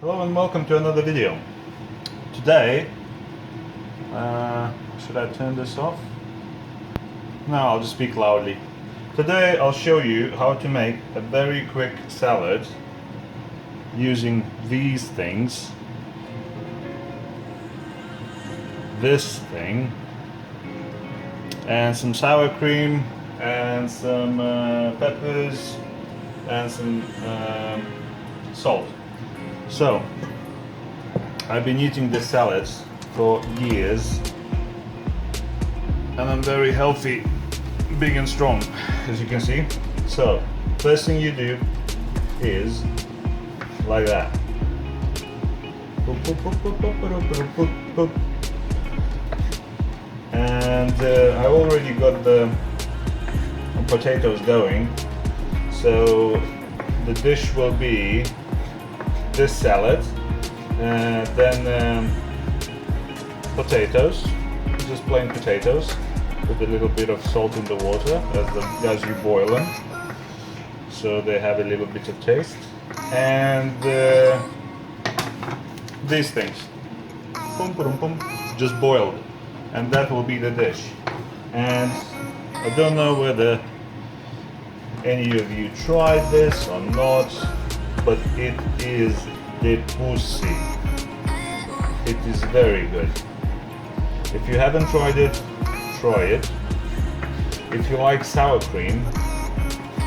Hello and welcome to another video. Today, should I turn this off? No, I'll just speak loudly. Today I'll show you how to make a very quick salad using these things. This thing and some sour cream and some peppers and some salt. So, I've been eating this salad for years and I'm very healthy, big and strong, as you can see. So, first thing you do is like that. And I already got the potatoes going, so the dish will be this salad, then potatoes, just plain potatoes with a little bit of salt in the water as you boil them, so they have a little bit of taste, and these things, just boiled, and that will be the dish. And I don't know whether any of you tried this or not, but it is the pussy. It is very good. If you haven't tried it, try it. If you like sour cream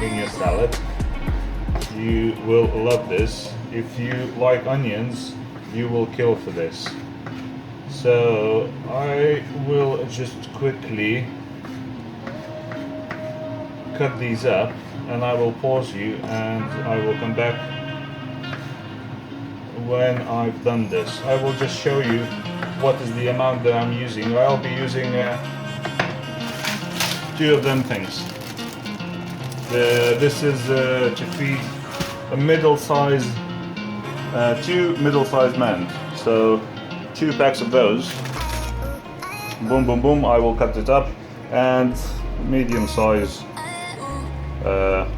in your salad, you will love this. If you like onions, you will kill for this. So I will just quickly cut these up and I will pause you and I will come back when I've done this. I will just show you what is the amount that I'm using. I'll be using two of them things. This is to feed a middle-sized, two middle-sized men. So 2 packs of those. Boom, boom, boom. I will cut it up, and medium-sized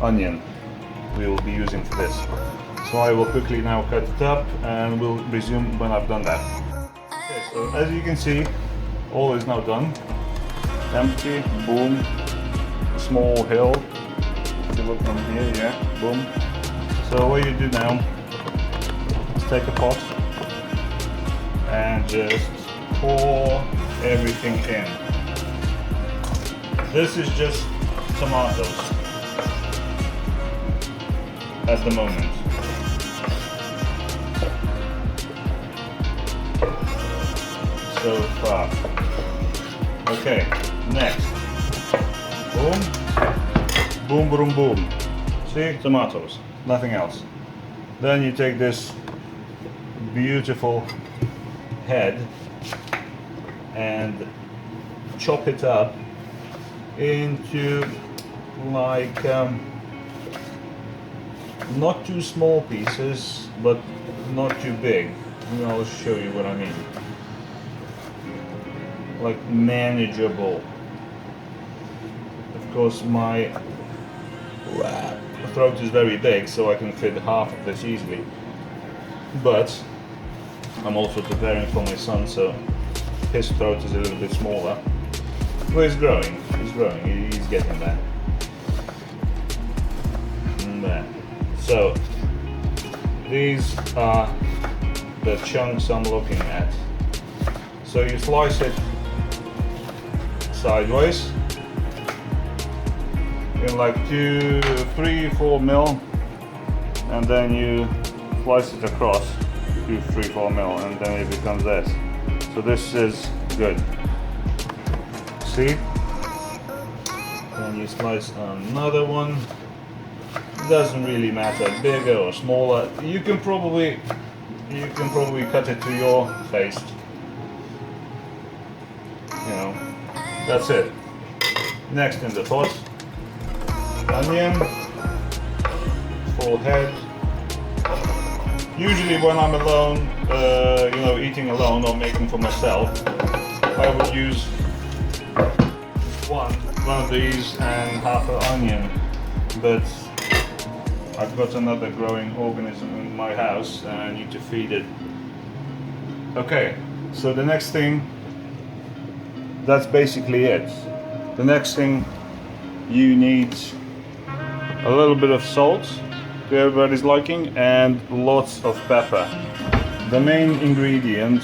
onion we will be using for this. So I will quickly now cut it up and we'll resume when I've done that. Okay, so as you can see, all is now done. Empty, boom, small hill. If you look from here, yeah, boom. So what you do now is take a pot and just pour everything in. This is just tomatoes at the moment. So far. Okay, next. Boom. Boom, boom, boom. See? Tomatoes. Nothing else. Then you take this beautiful head and chop it up into like not too small pieces, but not too big. And I'll show you what I mean. Like manageable. Of course, my throat is very big, so I can fit half of this easily. But I'm also preparing for my son, so his throat is a little bit smaller. Well, he's growing. He's getting there. And there. So these are the chunks I'm looking at. So you slice it sideways in like 2, 3, 4 mil, and then you slice it across 2, 3, 4 mil, and then it becomes this. So this is good. See? Then you slice another one. It doesn't really matter, bigger or smaller. You can probably cut it to your taste. You know, that's it. Next in the pot, onion, full head. Usually when I'm alone, eating alone or making for myself, I would use one of these and half an onion. But I've got another growing organism in my house and I need to feed it. Okay, so the next thing, that's basically it. The next thing, you need a little bit of salt to everybody's liking and lots of pepper. The main ingredient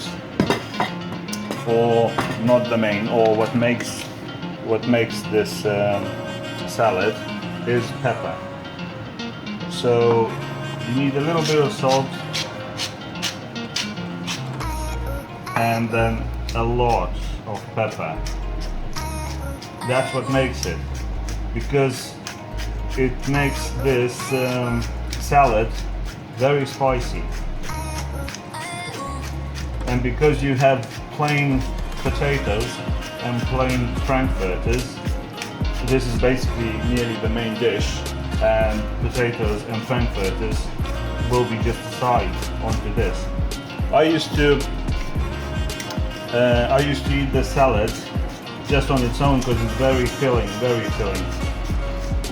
for, not the main, or what makes this salad is pepper. So you need a little bit of salt and then a lot of pepper. That's what makes it, because it makes this salad very spicy. And because you have plain potatoes and plain frankfurters, this is basically nearly the main dish, and potatoes and frankfurters will be just a side onto this. I used to eat the salad just on its own because it's very filling, very filling.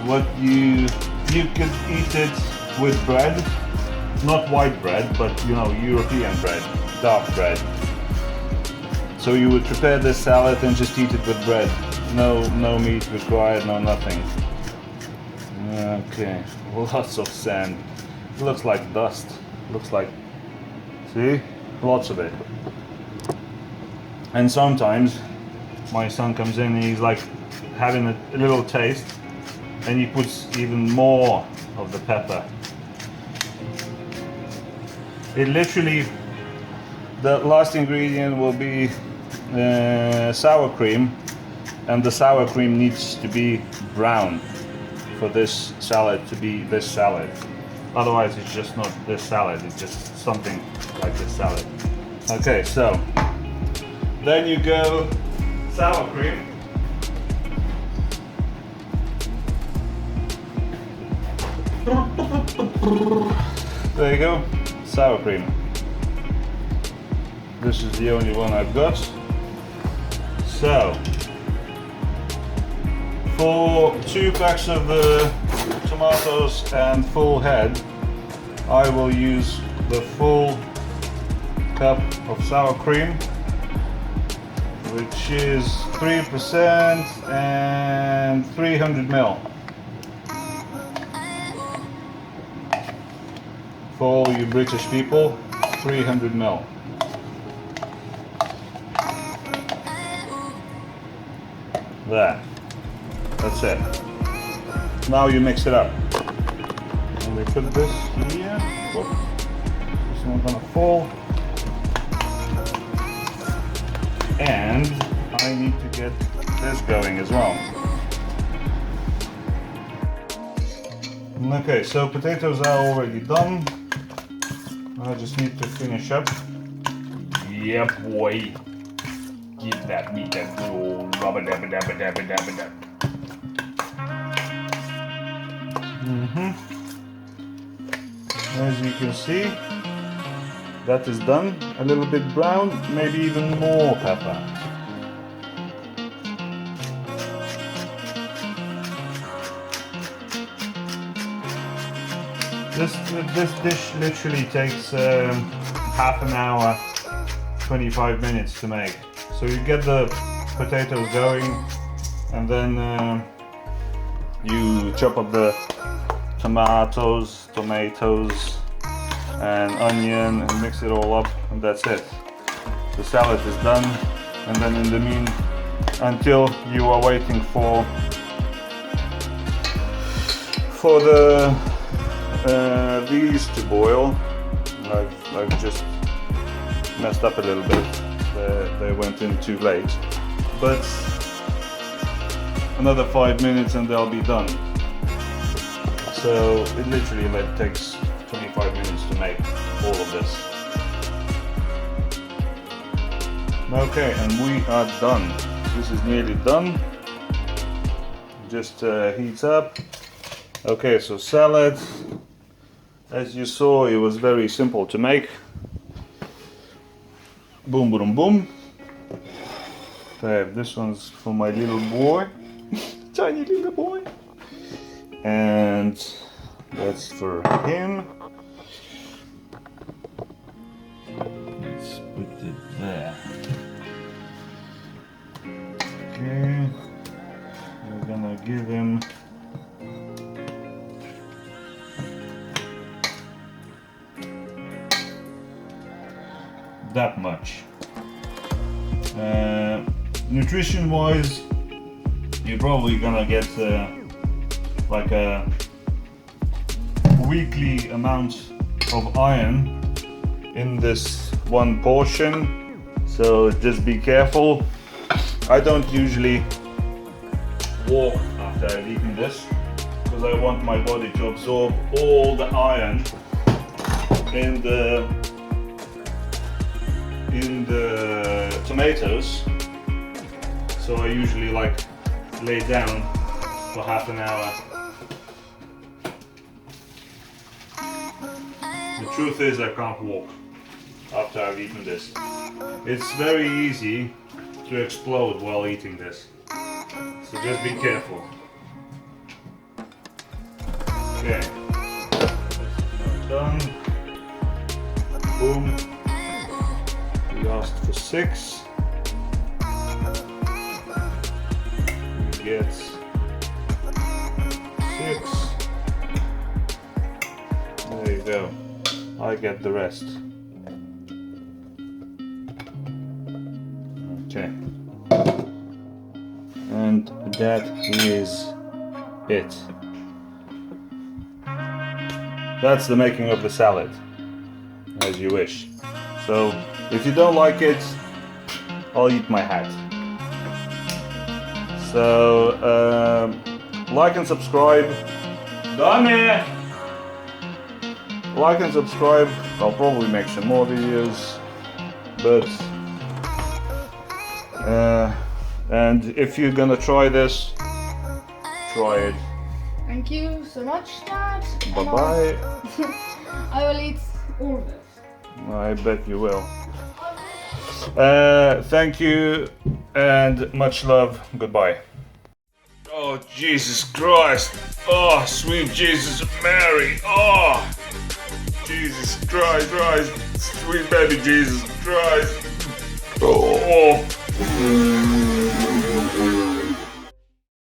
What you could eat it with bread, not white bread, but you know, European bread, dark bread. So you would prepare this salad and just eat it with bread. No meat required, no nothing. Okay, lots of sand. It looks like dust. Looks like, see? Lots of it. And sometimes my son comes in and he's like having a little taste and he puts even more of the pepper. It literally, the last ingredient will be sour cream, and the sour cream needs to be brown for this salad to be this salad. Otherwise it's just not this salad, it's just something like this salad. Okay, so then you go sour cream. There you go, sour cream. This is the only one I've got. So, for 2 packs of tomatoes and full head, I will use the full cup of sour cream, which is 3% and 300 ml. For all you British people, 300 ml. There. That's it. Now you mix it up. And we put this here. Whoop. This one's gonna fall. And I need to get this going as well. Okay, so potatoes are already done. I just need to finish up. Yeah, boy. Give that meat that good old rubber dabba dabba dabba dabba dabba. As you can see, that is done. A little bit brown, maybe even more pepper. This dish literally takes half an hour, 25 minutes to make. So you get the potatoes going, and then you chop up the tomatoes, and onion, and mix it all up, and that's it. The salad is done, and then in the until you are waiting for the these to boil. I've just messed up a little bit. They went in too late, but another 5 minutes and they'll be done. So it literally takes 25 minutes to make all of this. Okay, and we are done. This is nearly done. Just heats up. Okay, so salad, as you saw, it was very simple to make. Boom, boom, boom. Okay, this one's for my little boy, tiny little boy. And That's for him. Let's put it there. Okay. We're gonna give him that much. Nutrition wise, you're probably gonna get like a weekly amount of iron in this one portion, so just be careful. I don't usually walk after I've eaten this because I want my body to absorb all the iron in the tomatoes, so I usually like lay down for half an hour. The truth is I can't walk after I've eaten this. It's very easy to explode while eating this, so just be careful. Okay, done. Boom. We asked for 6. We get 6. There you go. I get the rest. Okay. And that is it. That's the making of the salad, as you wish. So, if you don't like it, I'll eat my hat. So, like and subscribe. Done. Like and subscribe. I'll probably make some more videos, but and if you're gonna try this, try it. Thank you so much, Dad. Bye bye. I will eat all of it. I bet you will. Thank you and much love. Goodbye. Oh, Jesus Christ. Oh, sweet Jesus Mary. Oh, Jesus Christ. Sweet baby Jesus Christ. Oh.